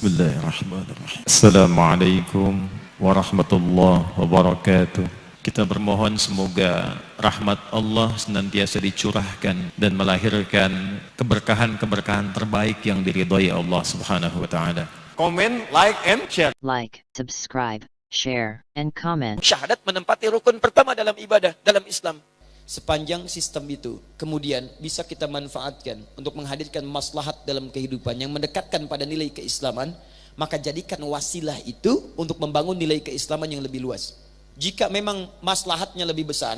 Bismillahirrahmanirrahim. Assalamualaikum warahmatullahi wabarakatuh. Kita bermohon semoga rahmat Allah senantiasa dicurahkan dan melahirkan keberkahan-keberkahan terbaik yang diridhai Allah Subhanahu wa taala. Komen, like, and share. Like, subscribe, share, and comment. Syahadat menempati rukun pertama dalam ibadah, dalam Islam. Sepanjang sistem itu kemudian bisa kita manfaatkan untuk menghadirkan maslahat dalam kehidupan yang mendekatkan pada nilai keislaman, maka jadikan wasilah itu untuk membangun nilai keislaman yang lebih luas. Jika memang maslahatnya lebih besar,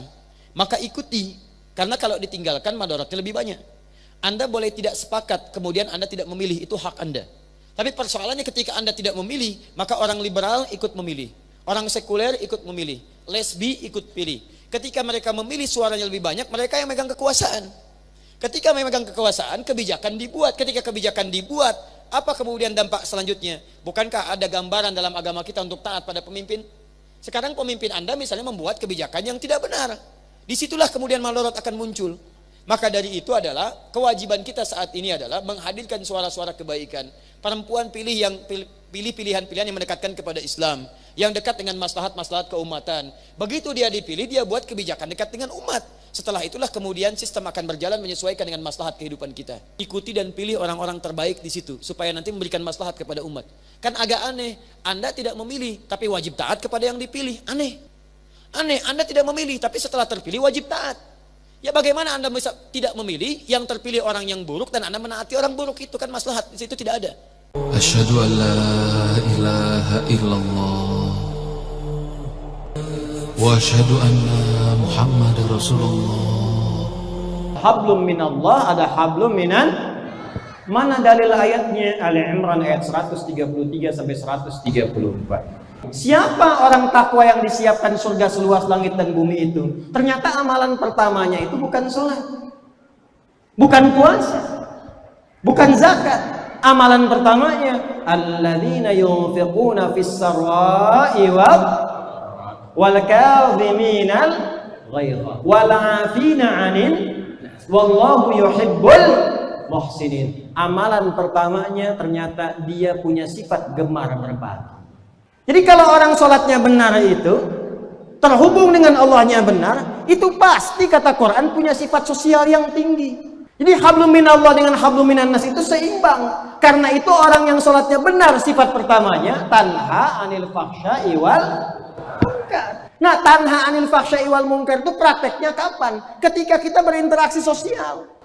maka ikuti, karena kalau ditinggalkan madaratnya lebih banyak. Anda boleh tidak sepakat, kemudian Anda tidak memilih, itu hak Anda. Tapi persoalannya ketika Anda tidak memilih, maka orang liberal ikut memilih, orang sekuler ikut memilih, lesbi ikut pilih. Ketika mereka memilih suaranya lebih banyak, mereka yang megang kekuasaan. Ketika memegang kekuasaan, kebijakan dibuat. Ketika kebijakan dibuat, apa kemudian dampak selanjutnya? Bukankah ada gambaran dalam agama kita untuk taat pada pemimpin? Sekarang pemimpin Anda misalnya membuat kebijakan yang tidak benar. Disitulah kemudian maldarat akan muncul. Maka dari itu adalah kewajiban kita saat ini adalah menghadirkan suara-suara kebaikan. Perempuan pilih pilihan-pilihan yang mendekatkan kepada Islam, yang dekat dengan maslahat-maslahat keumatan. Begitu dia dipilih, dia buat kebijakan dekat dengan umat. Setelah itulah kemudian sistem akan berjalan menyesuaikan dengan maslahat kehidupan kita. Ikuti dan pilih orang-orang terbaik di situ supaya nanti memberikan maslahat kepada umat. Kan agak aneh, Anda tidak memilih tapi wajib taat kepada yang dipilih. Aneh. Anda tidak memilih tapi setelah terpilih wajib taat. Ya bagaimana Anda bisa tidak memilih yang terpilih orang yang buruk dan Anda menaati orang buruk? Itu kan maslahat, di situ tidak ada. Asyhadu an la ilaha illallah wa asyhadu anna Muhammadar Rasulullah. Hablum minallah, ada hablum minan. Mana dalil ayatnya? Ali Imran ayat 133 sampai 134. Siapa orang takwa yang disiapkan surga seluas langit dan bumi itu? Ternyata amalan pertamanya itu bukan sholat, bukan puasa, bukan zakat. Amalan pertamanya alladzina yunfiquna fis sarra'i wal kadhiminal ghaidha wal 'afina 'anil wallahu yuhibbul muhsinin. Amalan pertamanya ternyata dia punya sifat gemar berbagi. Jadi kalau orang sholatnya benar itu terhubung dengan Allahnya benar, itu pasti kata Quran punya sifat sosial yang tinggi. Jadi hablum minallah dengan hablum minan nas itu seimbang. Karena itu orang yang sholatnya benar sifat pertamanya tanha anil fahsya'i wal munkar. Nah, tanha anil fahsya'i wal munkar itu prakteknya kapan? Ketika kita berinteraksi sosial.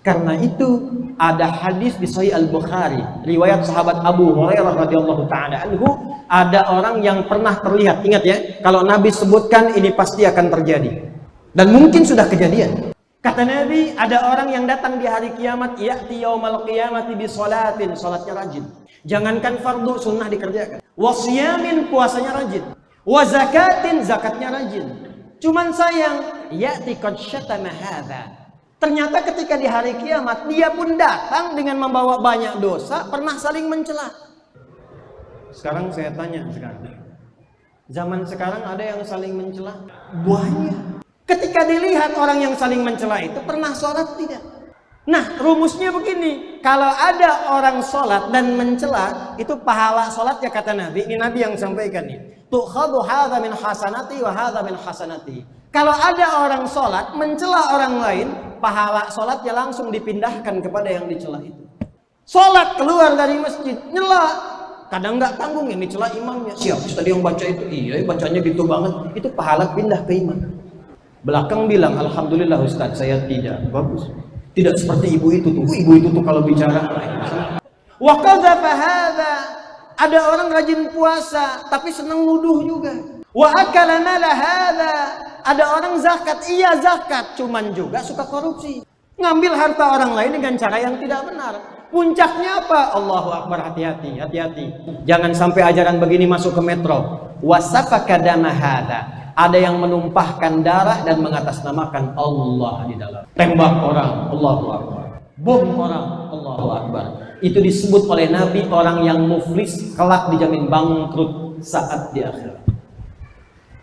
Karena itu ada hadis di Sahih Al-Bukhari, riwayat sahabat Abu Hurairah radhiyallahu taala anhu, ada orang yang pernah terlihat, ingat ya, kalau Nabi sebutkan ini pasti akan terjadi. Dan mungkin sudah kejadian. Kata Nabi, ada orang yang datang di hari kiamat, ya'ti yaumal qiyamati bi sholatin, salatnya rajin. Jangankan fardu, sunnah dikerjakan. Wa siyamin, puasanya rajin. Wa zakatin, zakatnya rajin. Cuman sayang, ya'ti qad syatama hadza. Ternyata ketika di hari kiamat, dia pun datang dengan membawa banyak dosa, pernah saling mencela. Sekarang saya tanya zaman sekarang ada yang saling mencela? Banyak. Ketika dilihat orang yang saling mencela itu pernah sholat tidak? Nah, rumusnya begini, kalau ada orang sholat dan mencela, itu pahala sholatnya kata Nabi. Ini Nabi yang sampaikan nih. Tukhadhu hadza min hasanati wa hadza min hasanati. Kalau ada orang sholat mencela orang lain, pahala sholatnya langsung dipindahkan kepada yang dicela itu. Sholat keluar dari masjid, nyela, kadang nggak tanggung yang dicela imamnya. Siapa tadi yang baca itu? Iya, bacanya gitu banget. Itu pahala pindah ke imam. Belakang bilang, alhamdulillah Ustaz, saya tidak. Bagus. Tidak seperti ibu itu tuh. Ibu itu tuh kalau bicara. Wa qadzafa hadza. Ada orang rajin puasa tapi senang nuduh juga. Wa akala mala hadza. Ada orang zakat, iya zakat, cuman juga suka korupsi. Ngambil harta orang lain dengan cara yang tidak benar. Puncaknya apa? Allahu Akbar, hati-hati, hati-hati. Jangan sampai ajaran begini masuk ke metro. Wasafaka dama hadza. Ada yang menumpahkan darah dan mengatasnamakan Allah di dalam. Tembak orang, Allahu Akbar. Bom orang, Allahu Akbar. Itu disebut oleh Nabi orang yang muflis, kelak dijamin bangkrut saat di akhirat.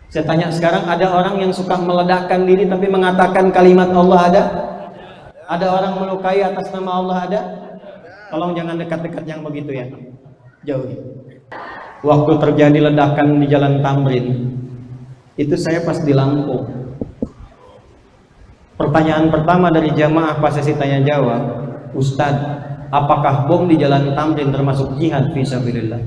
Saya tanya sekarang, ada orang yang suka meledakkan diri tapi mengatakan kalimat Allah ada? Ada orang melukai atas nama Allah ada? Tolong jangan dekat-dekat yang begitu ya. Jauh. Waktu terjadi ledakan di Jalan Tamrin, itu saya pas di Lampung. Pertanyaan pertama dari jamaah pas sesi tanya jawab, Ustadz, apakah bom di Jalan Tamrin termasuk jihad fisabilillah?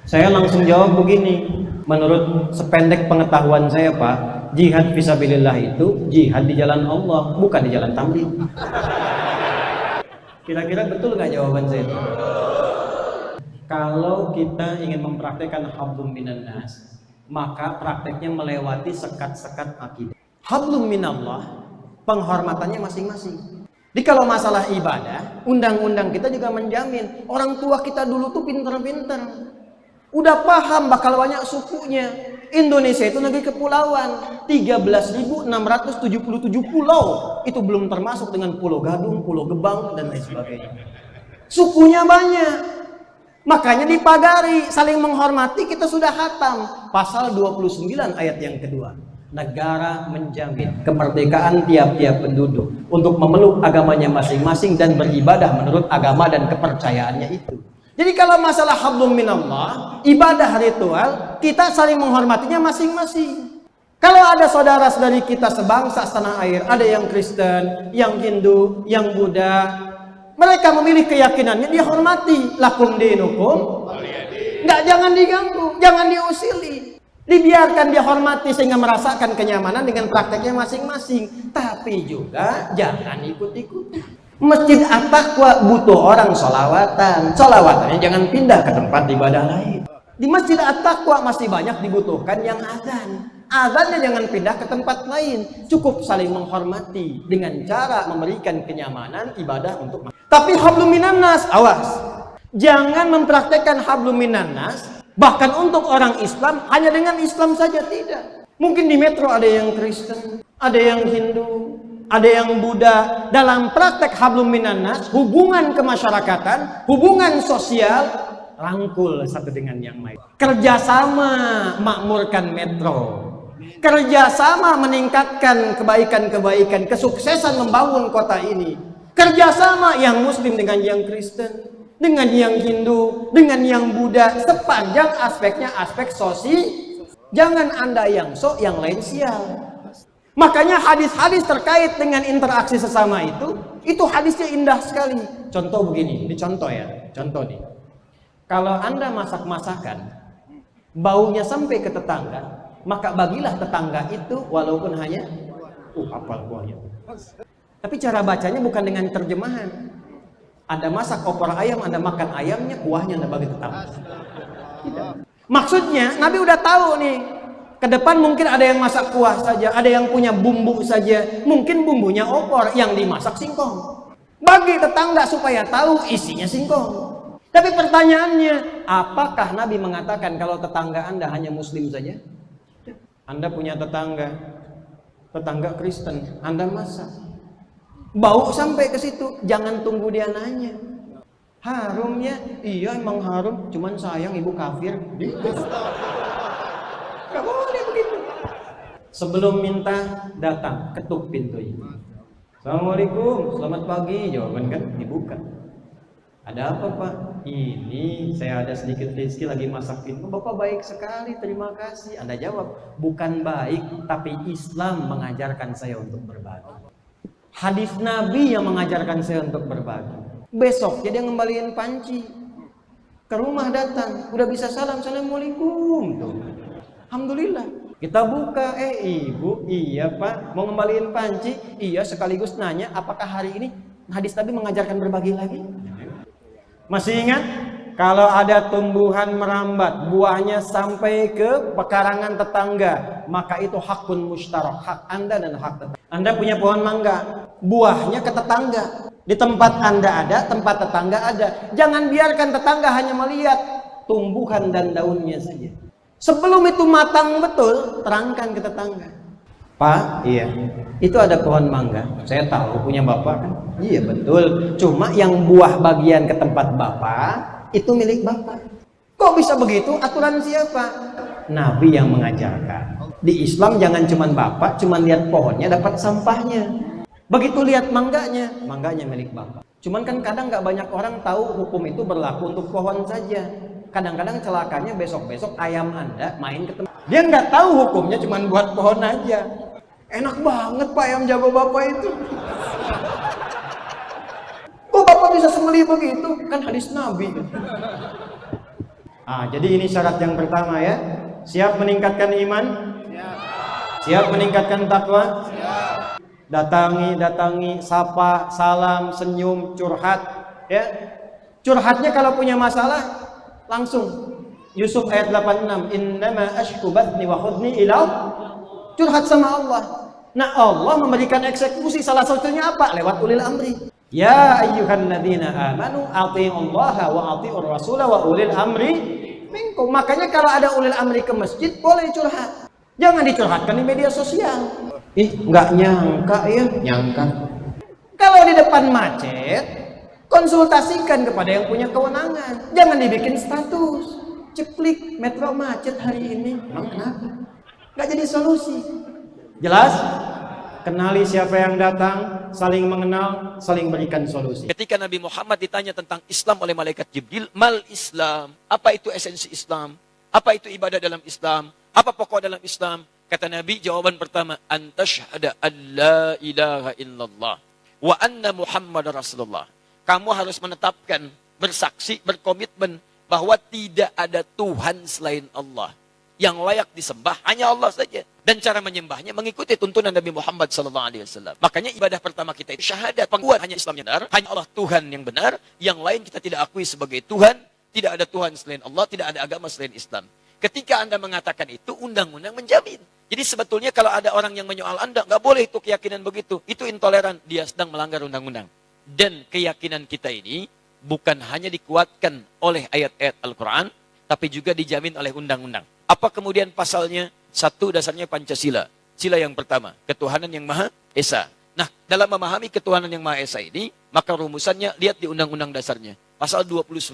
Saya langsung jawab begini, menurut sependek pengetahuan saya Pak, jihad fisabilillah itu jihad di jalan Allah, bukan di Jalan Tamrin. Kira-kira betul nggak jawaban saya? Kalau kita ingin mempraktekkan hablum minan nas, maka prakteknya melewati sekat-sekat akidah. Hablum minallah, penghormatannya masing-masing. Jadi kalau masalah ibadah, undang-undang kita juga menjamin. Orang tua kita dulu tuh pinter-pinter, udah paham bakal banyak sukunya. Indonesia itu negeri kepulauan, 13.677 pulau. Itu belum termasuk dengan Pulau Gadung, Pulau Gebang, dan lain sebagainya. Sukunya banyak. Makanya dipagari, saling menghormati, kita sudah khatam. Pasal 29 ayat yang kedua. Negara menjamin kemerdekaan tiap-tiap penduduk untuk memeluk agamanya masing-masing dan beribadah menurut agama dan kepercayaannya itu. Jadi kalau masalah hablum minallah, ibadah ritual, kita saling menghormatinya masing-masing. Kalau ada saudara-saudari kita sebangsa setanah air, ada yang Kristen, yang Hindu, yang Buddha, mereka memilih keyakinannya, dia hormati. Lakum dinukum, jangan diganggu, jangan diusili. Dibiarkan dia hormati sehingga merasakan kenyamanan dengan prakteknya masing-masing. Tapi juga jangan ikut-ikutan. Masjid At-Taqwa butuh orang sholawatan. Sholawatannya jangan pindah ke tempat ibadah lain. Di Masjid At-Taqwa masih banyak dibutuhkan yang azan. Azannya jangan pindah ke tempat lain. Cukup saling menghormati dengan cara memberikan kenyamanan ibadah untuk. Tapi hablum minan nas, awas. Jangan mempraktekkan hablum minan nas bahkan untuk orang Islam hanya dengan Islam saja, tidak. Mungkin di metro ada yang Kristen, ada yang Hindu, ada yang Buddha. Dalam praktek hablum minan nas, hubungan kemasyarakatan, hubungan sosial, rangkul satu dengan yang lain. Kerjasama makmurkan metro, kerjasama meningkatkan kebaikan-kebaikan, kesuksesan membangun kota ini. Kerjasama yang Muslim dengan yang Kristen, dengan yang Hindu, dengan yang Buddha, sepanjang aspeknya aspek sosial. Jangan Anda yang sok, yang lain sial. Makanya hadis-hadis terkait dengan interaksi sesama itu hadisnya indah sekali. Contoh begini, ini contoh ya, contoh nih. Kalau Anda masak masakan, baunya sampai ke tetangga, maka bagilah tetangga itu walaupun hanya hafal kuahnya. Tapi cara bacanya bukan dengan terjemahan. Anda masak opor ayam, Anda makan ayamnya, kuahnya Anda bagi tetangga. Tidak. Maksudnya Nabi udah tahu nih, ke depan mungkin ada yang masak kuah saja, ada yang punya bumbu saja, mungkin bumbunya opor, yang dimasak singkong. Bagi tetangga supaya tahu isinya singkong. Tapi pertanyaannya, apakah Nabi mengatakan kalau tetangga Anda hanya Muslim saja? Anda punya tetangga Kristen, Anda masak, bau sampai ke situ, jangan tunggu dia nanya. Harumnya, iya emang harum, cuman sayang ibu kafir. Gak boleh begitu. Sebelum minta, datang, ketuk pintunya. Assalamualaikum, selamat pagi, jawaban kan dibuka. Ada apa Pak? Ini saya ada sedikit rezeki lagi masak ini. Bapak baik sekali, terima kasih. Anda jawab, bukan baik, tapi Islam mengajarkan saya untuk berbagi. Hadis Nabi yang mengajarkan saya untuk berbagi. Besok dia ngembaliin panci, ke rumah datang, udah bisa salam, assalamualaikum tuh. Alhamdulillah. Kita buka, ibu, iya Pak, mau ngembaliin panci, iya, sekaligus nanya apakah hari ini hadis Nabi mengajarkan berbagi lagi? Masih ingat? Kalau ada tumbuhan merambat, buahnya sampai ke pekarangan tetangga, maka itu hakun mustarak, hak Anda dan hak tetangga. Anda punya pohon mangga, buahnya ke tetangga. Di tempat Anda ada, tempat tetangga ada. Jangan biarkan tetangga hanya melihat tumbuhan dan daunnya saja. Sebelum itu matang betul, terangkan ke tetangga. Pak, iya, itu ada pohon mangga. Saya tahu punya Bapak kan? Iya betul. Cuma yang buah bagian ke tempat Bapak, itu milik Bapak. Kok bisa begitu? Aturan siapa? Nabi yang mengajarkan. Di Islam jangan cuman Bapak, cuman lihat pohonnya dapat sampahnya. Begitu lihat mangganya milik Bapak. Cuman kan kadang nggak banyak orang tahu hukum itu berlaku untuk pohon saja. Kadang-kadang celakanya besok-besok ayam Anda main ke tempat. Dia nggak tahu hukumnya, cuman buat pohon aja. Enak banget Pak ayam jago Bapak itu. Kok Bapak bisa sembelih begitu? Kan hadis Nabi. Jadi ini syarat yang pertama ya. Siap meningkatkan iman? Siap meningkatkan takwa? Datangi, sapa, salam, senyum, curhat, ya. Curhatnya kalau punya masalah langsung. Yusuf ayat 86, innama ashku bathni wa khudni ila, curhat sama Allah. Nah, Allah memberikan eksekusi salah satunya apa? Lewat ulil amri. Ya ayyuhalladzina amanu athi'ullaha wa athi'ur rasula wa ulil amri minkum. Makanya kalau ada ulil amri ke masjid boleh curhat. Jangan dicurhatkan di media sosial. Nggak nyangka ya, nyangka. Kalau di depan macet, konsultasikan kepada yang punya kewenangan. Jangan dibikin status. Ceplik, metro macet hari ini. Emang kenapa? Nggak jadi solusi. Jelas? Kenali siapa yang datang, saling mengenal, saling berikan solusi. Ketika Nabi Muhammad ditanya tentang Islam oleh malaikat Jibril, mal Islam, apa itu esensi Islam? Apa itu ibadah dalam Islam? Apa pokok dalam Islam? Kata Nabi, jawaban pertama, antashhada an la ilaha illallah wa anna Muhammad Rasulullah. Kamu harus menetapkan, bersaksi, berkomitmen bahwa tidak ada Tuhan selain Allah. Yang layak disembah hanya Allah saja. Dan cara menyembahnya mengikuti tuntunan Nabi Muhammad SAW. Makanya ibadah pertama kita itu syahadat. Penguat hanya Islam yang benar, hanya Allah Tuhan yang benar. Yang lain kita tidak akui sebagai Tuhan. Tidak ada Tuhan selain Allah, tidak ada agama selain Islam. Ketika Anda mengatakan itu, undang-undang menjamin. Jadi sebetulnya kalau ada orang yang menyoal Anda, nggak boleh itu keyakinan begitu. Itu intoleran, dia sedang melanggar undang-undang. Dan keyakinan kita ini bukan hanya dikuatkan oleh ayat-ayat Al-Quran, tapi juga dijamin oleh undang-undang. Apa kemudian pasalnya? Satu, dasarnya Pancasila. Sila yang pertama, ketuhanan yang Maha Esa. Nah, dalam memahami ketuhanan yang Maha Esa ini, maka rumusannya lihat di undang-undang dasarnya. Pasal 29,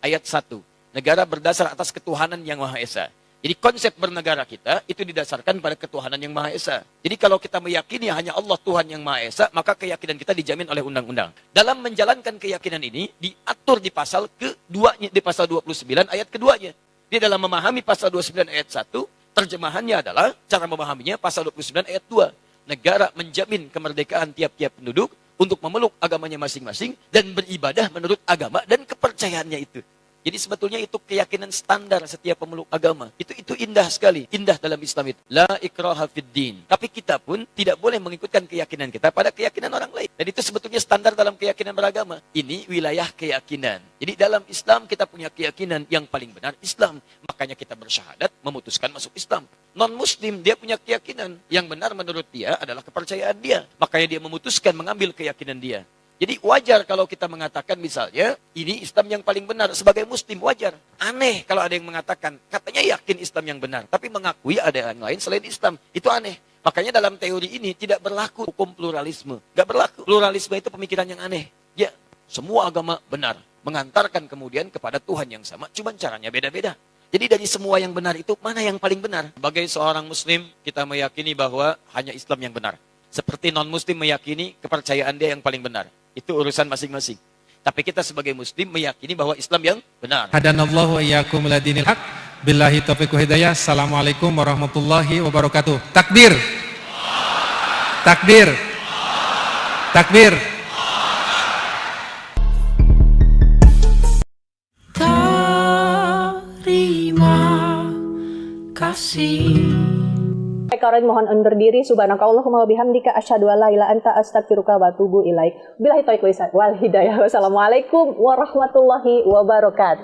ayat 1. Negara berdasar atas ketuhanan yang Maha Esa. Jadi konsep bernegara kita itu didasarkan pada ketuhanan yang Maha Esa. Jadi kalau kita meyakini hanya Allah Tuhan yang Maha Esa, maka keyakinan kita dijamin oleh undang-undang. Dalam menjalankan keyakinan ini, diatur di pasal keduanya, di pasal 29 ayat keduanya. Di dalam memahami pasal 29 ayat 1, terjemahannya adalah, cara memahaminya pasal 29 ayat 2. Negara menjamin kemerdekaan tiap-tiap penduduk untuk memeluk agamanya masing-masing dan beribadah menurut agama dan kepercayaannya itu. Jadi sebetulnya itu keyakinan standar setiap pemeluk agama. Itu indah sekali. Indah dalam Islam itu. La ikraha fid din. Tapi kita pun tidak boleh mengikutkan keyakinan kita pada keyakinan orang lain. Dan itu sebetulnya standar dalam keyakinan beragama. Ini wilayah keyakinan. Jadi dalam Islam kita punya keyakinan yang paling benar Islam. Makanya kita bersyahadat memutuskan masuk Islam. Non-Muslim dia punya keyakinan. Yang benar menurut dia adalah kepercayaan dia. Makanya dia memutuskan mengambil keyakinan dia. Jadi wajar kalau kita mengatakan misalnya, ini Islam yang paling benar. Sebagai Muslim wajar. Aneh kalau ada yang mengatakan, katanya yakin Islam yang benar. Tapi mengakui ada yang lain selain Islam. Itu aneh. Makanya dalam teori ini tidak berlaku hukum pluralisme. Gak berlaku. Pluralisme itu pemikiran yang aneh. Ya, semua agama benar. Mengantarkan kemudian kepada Tuhan yang sama. Cuma caranya beda-beda. Jadi dari semua yang benar itu, mana yang paling benar? Sebagai seorang Muslim, kita meyakini bahwa hanya Islam yang benar. Seperti non-Muslim meyakini kepercayaan dia yang paling benar. Itu urusan masing-masing. Tapi kita sebagai Muslim meyakini bahwa Islam yang benar. Hadanallahu iyyakum ila dinil haq. Billahi taufiq wa hidayah. Assalamualaikum warahmatullahi wabarakatuh. Takbir. Takbir. Takbir. Terima kasih. Kawan mohon undur diri. Subhanakallahumma wa bihamdika asyhadu an la ilaha illa anta astaghfiruka wa atubu ilaik. Billahi taufiq wal hidayah. Wassalamualaikum warahmatullahi wabarakatuh.